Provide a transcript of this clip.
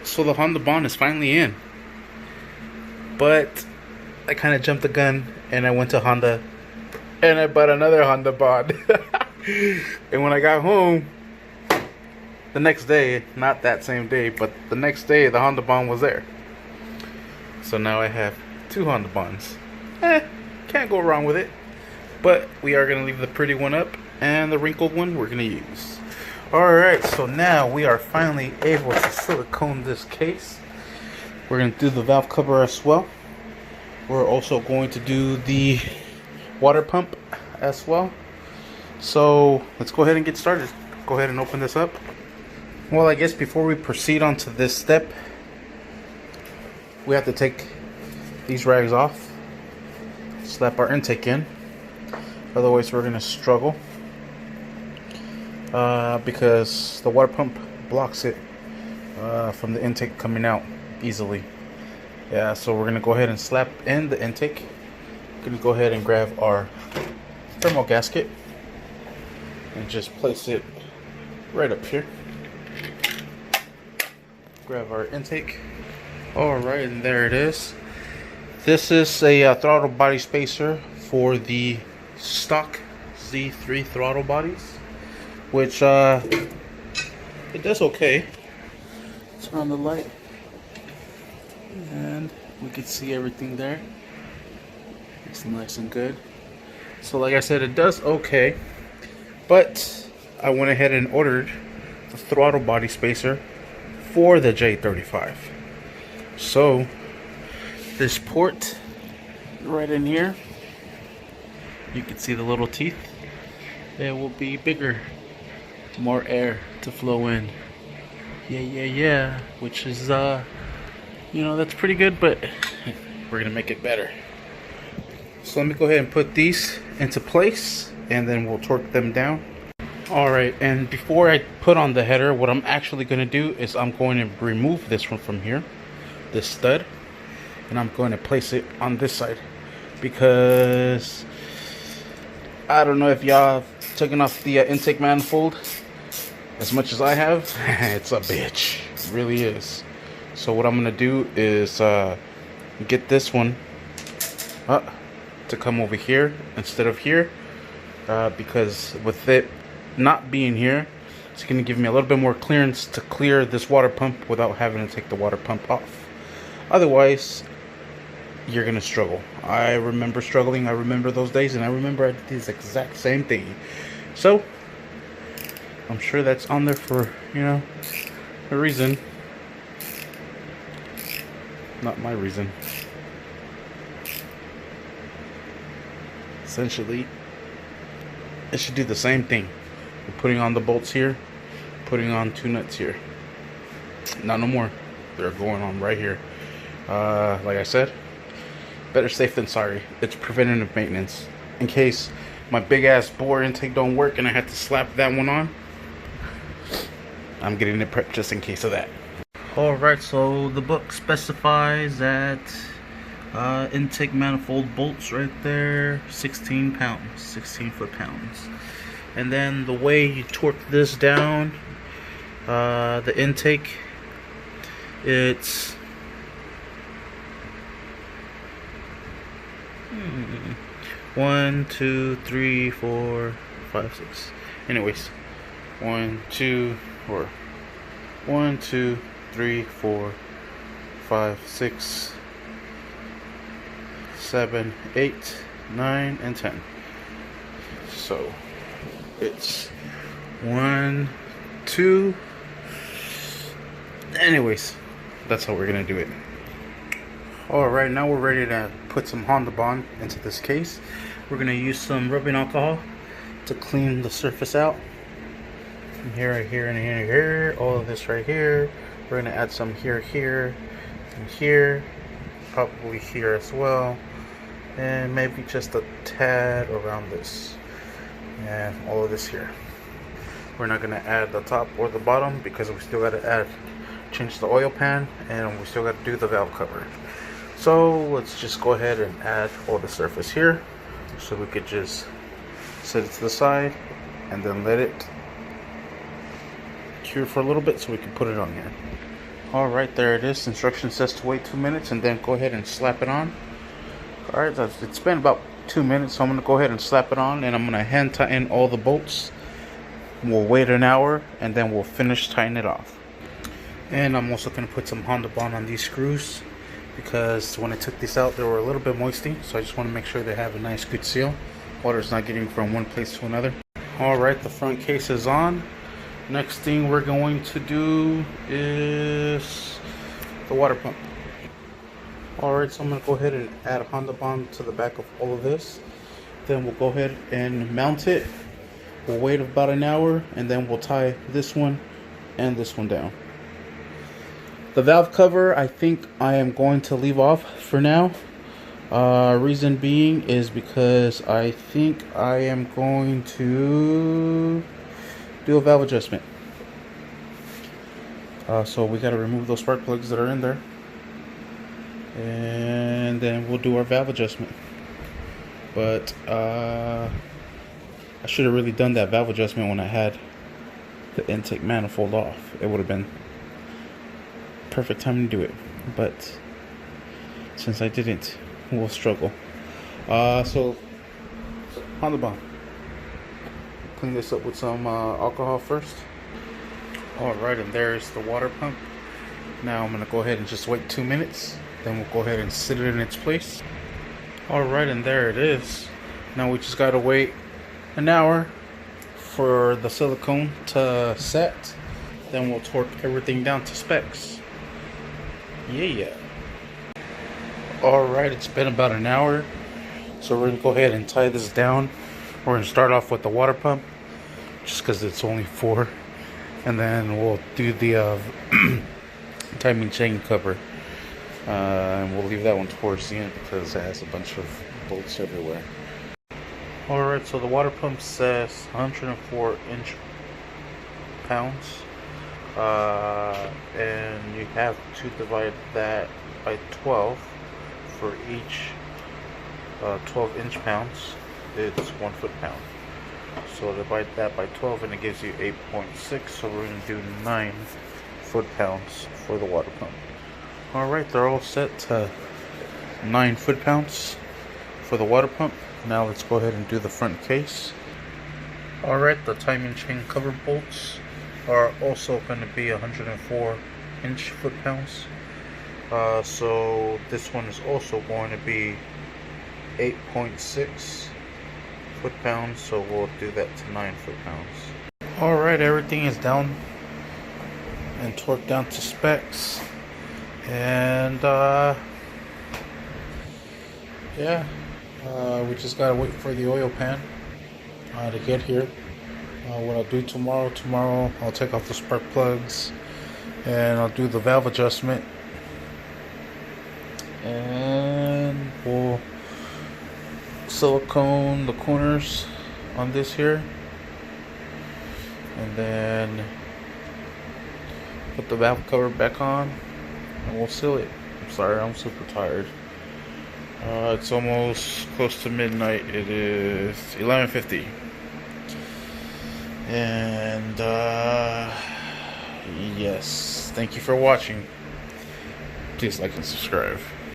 So the Honda Bond is finally in, but I kind of jumped the gun and I went to Honda and I bought another Honda Bond. And when I got home the next day, not that same day, but the next day, the Honda Bond was there. So now I have two Honda Bonds. Can't go wrong with it. But we are going to leave the pretty one up, and the wrinkled one we're going to use. Alright, so now we are finally able to silicone this case. We're going to do the valve cover as well. We're also going to do the water pump as well. So let's go ahead and get started. Go ahead and open this up. Well, I guess before we proceed on to this step, we have to take these rags off, slap our intake in. Otherwise we're going to struggle because the water pump blocks it from the intake coming out easily. Yeah, so we're going to go ahead and slap in the intake. We're going to go ahead and grab our thermal gasket and just place it right up here. Grab our intake. Alright, and there it is. This is a throttle body spacer for the stock Z3 throttle bodies, which it does okay. Turn on the light and we can see everything there. It's nice and good. So like I said, it does okay, but I went ahead and ordered the throttle body spacer for the J35. So this port right in here, you can see the little teeth. It will be bigger, more air to flow in. Yeah, which is you know, that's pretty good, but we're gonna make it better. So let me go ahead and put these into place and then we'll torque them down. Alright, and before I put on the header, what I'm actually gonna do is I'm going to remove this one from here, this stud, and I'm going to place it on this side because I don't know if y'all have taken off the intake manifold as much as I have. It's a bitch, it really is. So what I'm gonna do is get this one to come over here instead of here, because with it not being here, it's gonna give me a little bit more clearance to clear this water pump without having to take the water pump off. Otherwise, you're gonna struggle. I remember struggling. I remember those days, and I remember I did this exact same thing. So I'm sure that's on there for, you know, a reason. Not my reason. Essentially, it should do the same thing. We're putting on the bolts here, putting on two nuts here. Not no more. They're going on right here. Like I said, better safe than sorry. It's preventative maintenance. In case my big ass bore intake don't work and I have to slap that one on, I'm getting it prepped just in case of that. Alright, so the book specifies that intake manifold bolts right there, 16 pounds, 16 foot-pounds. And then the way you torque this down, the intake, it's 1, 2, 3, 4, 5, 6. Anyways, 1, 2, 3, 4, 5, 6, 7, 8, 9, and 10. So it's 1, 2. Anyways, that's how we're gonna do it. Alright, now we're ready to put some Honda Bond into this case. We're gonna use some rubbing alcohol to clean the surface out. From here, right here, and here, all of this right here. We're gonna add some here, and here, probably here as well, and maybe just a tad around this, and all of this here. We're not gonna add the top or the bottom because we still gotta change the oil pan, and we still gotta do the valve cover. So let's just go ahead and add all the surface here, so we could just set it to the side and then let it cure for a little bit so we can put it on here. Alright, there it is. Instruction says to wait 2 minutes and then go ahead and slap it on. Alright, it's been about 2 minutes, so I'm going to go ahead and slap it on, and I'm going to hand tighten all the bolts. We'll wait an hour and then we'll finish tightening it off. And I'm also going to put some HONDABOND on these screws, because when I took these out they were a little bit moisty, so I just want to make sure they have a nice good seal. Water's not getting from one place to another. Alright, the front case is on. Next thing we're going to do is the water pump. Alright, so I'm going to go ahead and add HONDABOND to the back of all of this. Then we'll go ahead and mount it. We'll wait about an hour and then we'll tie this one and this one down. The valve cover, I think I am going to leave off for now. Reason being is because I think I am going to do a valve adjustment. So we got to remove those spark plugs that are in there, and then we'll do our valve adjustment. But I should have really done that valve adjustment when I had the intake manifold off. It would have been perfect time to do it, but since I didn't, we'll struggle. So HONDABOND, clean this up with some alcohol first. Alright, and there's the water pump. Now I'm going to go ahead and just wait 2 minutes, then we'll go ahead and sit it in its place. Alright, and there it is. Now we just got to wait an hour for the silicone to set, then we'll torque everything down to specs. Yeah. Alright, it's been about an hour, so we're going to go ahead and tie this down. We're going to start off with the water pump, just because it's only 4, and then we'll do the timing chain cover, and we'll leave that one towards the end because it has a bunch of bolts everywhere. Alright, so the water pump says 104 inch-pounds, and you have to divide that by 12 for each 12 inch-pounds. It's 1 foot-pound. So divide that by 12 and it gives you 8.6. So we're going to do 9 foot-pounds for the water pump. Alright, they're all set to 9 foot-pounds for the water pump. Now let's go ahead and do the front case. Alright, the timing chain cover bolts are also going to be 104 inch foot-pounds. So this one is also going to be 8.6 foot-pounds, so we'll do that to 9 foot-pounds. Alright, everything is down and torqued down to specs, and we just gotta wait for the oil pan to get here. What I'll do tomorrow I'll take off the spark plugs and I'll do the valve adjustment, and we'll silicone the corners on this here, and then put the valve cover back on and we'll seal it. I'm sorry, I'm super tired. It's almost close to midnight. It is 11:50, and yes, thank you for watching. Please like and subscribe.